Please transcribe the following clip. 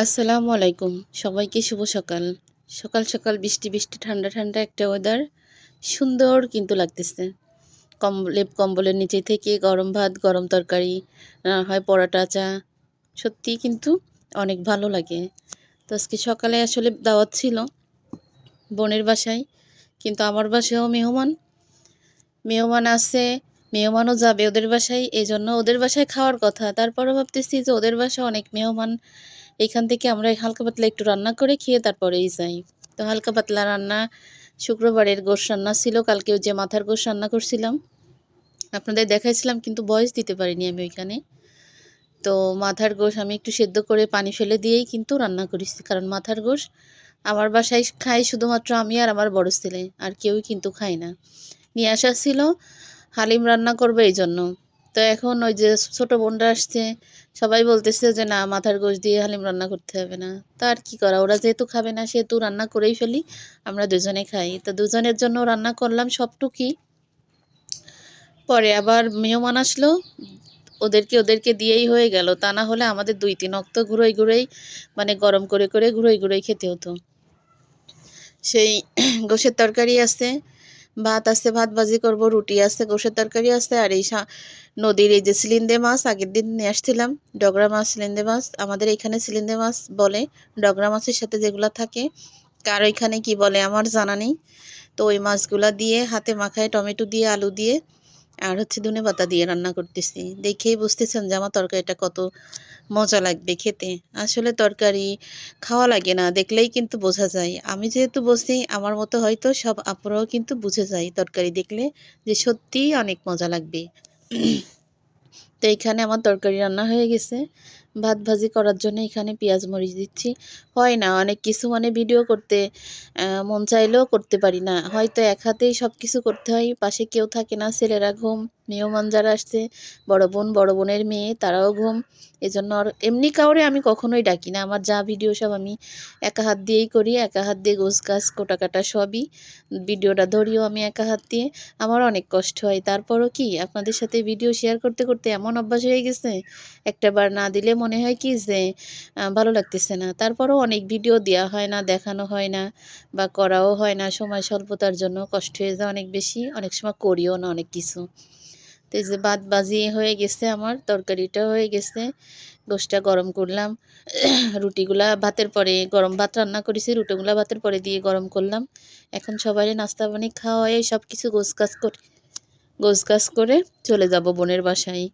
আসসালামু আলাইকুম। সবাইকে শুভ সকাল। সকাল, সকাল বৃষ্টি, বৃষ্টি ঠান্ডা, ঠান্ডা একটা ওয়েদার। সুন্দর কিন্তু লাগতেছে। কম্বলের নিচে থেকে গরম ভাত, গরম তরকারি, হয় পরোটা, চা। সত্যিই কিন্তু অনেক ভালো লাগে। তো আজকে সকালে আসলে দাওয়াত ছিল বোনের বাসায়। কিন্তু আমার বাসায়ও মেহমান আছে, মেহমানও যাবে ওদের বাসায়। এজন্য ওদের বাসায় খাওয়ার কথা। তারপরেও ভাবতেছি যে ওদের বাসায় অনেক মেহমান। এইখান থেকে আমরা হালকা পাতলা একটু রান্না করে খেয়ে তারপরেই যাই। তো হালকা পাতলা রান্না, শুক্রবারের গোশ রান্না ছিল। কালকে ওই যে মাথার গোশ রান্না করছিলাম। আপনাদের দেখাইছিলাম কিন্তু ভয়েস দিতে পারিনি আমি ওইখানে। তো মাথার গোশ আমি একটু সেদ্ধ করে পানি ফেলে দিয়েই কিন্তু রান্না করেছি। কারণ মাথার গোশ আমার বাসায় খাই শুধুমাত্র আমি আর আমার বড় ছেলে। আর কেউই কিন্তু খায় না। নিয়ে আসা ছিল হালিম রান্না করবে এইজন্য। তো এখন ওই যে ছোট বোনরা আসছে, সবাই বলতেছে যে না মাথার গোশ দিয়ে হালিম রান্না করতে হবে না। তা আর কি করা, ওরা যেহেতু খাবে না সেহেতু রান্না করেই ফেলি, আমরা দুজনে খাই। তো দুজনের জন্য রান্না করলাম সবটুকুই। পরে আবার মেহমান আসলো, ওদেরকে দিয়েই হয়ে গেল। তা না হলে আমাদের ২-৩ অক্ত ঘুরোই ঘুরোই মানে গরম করে করে ঘুরোই ঘুরোই খেতে হতো। সেই গোশের তরকারি আছে, ভাত আছে, ভাত ভাজি করব, রুটি আছে, গোশের তরকারি আছে। আর এই নদীর এই যে সিলিন্দে মাছ আগের দিন নিয়ে আসছিলাম, ডগরা মাছ, সিলিন্দে মাছ। আমাদের এখানে সিলিন্দে মাছ বলে, ডগরা মাছের সাথে যেগুলা থাকে। কার এখানে কি বলে আমার জানা নেই। তো ওই মাছগুলা দিয়ে হাতে মাখায় টমেটো দিয়ে, আলু দিয়ে আর হচ্ছে ধনেপাতা দিয়ে রান্না করতেছি। দেখেই বুঝতেছেন যে আমার তরকারিটা কত মজা লাগবে খেতে। আসলে তরকারি খাওয়া লাগে না, দেখলেই কিন্তু বোঝা যায়। আমি যেহেতু বুঝি, আমার মতো হয়তো সব আপুরাও কিন্তু বুঝে যায় তরকারি দেখলে যে সত্যিই অনেক মজা লাগবে। তো এখানে আমার তরকারি রান্না হয়ে গেছে। ভাত ভাজি করার জন্য এখানে পেঁয়াজ মরিচ দিচ্ছি। হয় না অনেক কিছু মানে ভিডিও করতে মন চাইলেও করতে পারি না। হয়তো এক হাতেই সব কিছু করতে হয়। পাশে কেউ থাকে না, ছেলেরা ঘুম, মেহমান যারা আসছে, বড় বোনের মেয়ে তারাও ঘুম। এজন্য আর এমনি কাউরে আমি কখনোই ডাকি না। আমার যা ভিডিও সব আমি একা হাত দিয়েই করি। একা হাত দিয়ে গোছগাছ কোটাকাটা সবই। ভিডিওটা ধরিও আমি একা হাত দিয়ে। আমার অনেক কষ্ট হয়। তারপরও কি আপনাদের সাথে ভিডিও শেয়ার করতে, করতে এমন অভ্যাস হয়ে গেছে, একটাবার না দিলে মনে হয় কি যে ভালো লাগতেছে না। তারপরও অনেক ভিডিও দেওয়া হয় না, দেখানো হয় না বা করাও হয় না। সময় স্বল্পতার জন্য কষ্ট হয়ে যায় অনেক বেশি। অনেক সময় করিও না অনেক কিছু। তো এই যে ভাত ভাজি হয়ে গেছে, আমার তরকারিটাও হয়ে গেছে। গোশটা গরম করলাম। রুটিগুলা ভাতের পরে, গরম ভাত রান্না করেছি, রুটিগুলা ভাতের পরে দিয়ে গরম করলাম। এখন সবারই নাস্তা পানি খাওয়াই সব কিছু গোছগাছ করে চলে যাব বোনের বাসায়।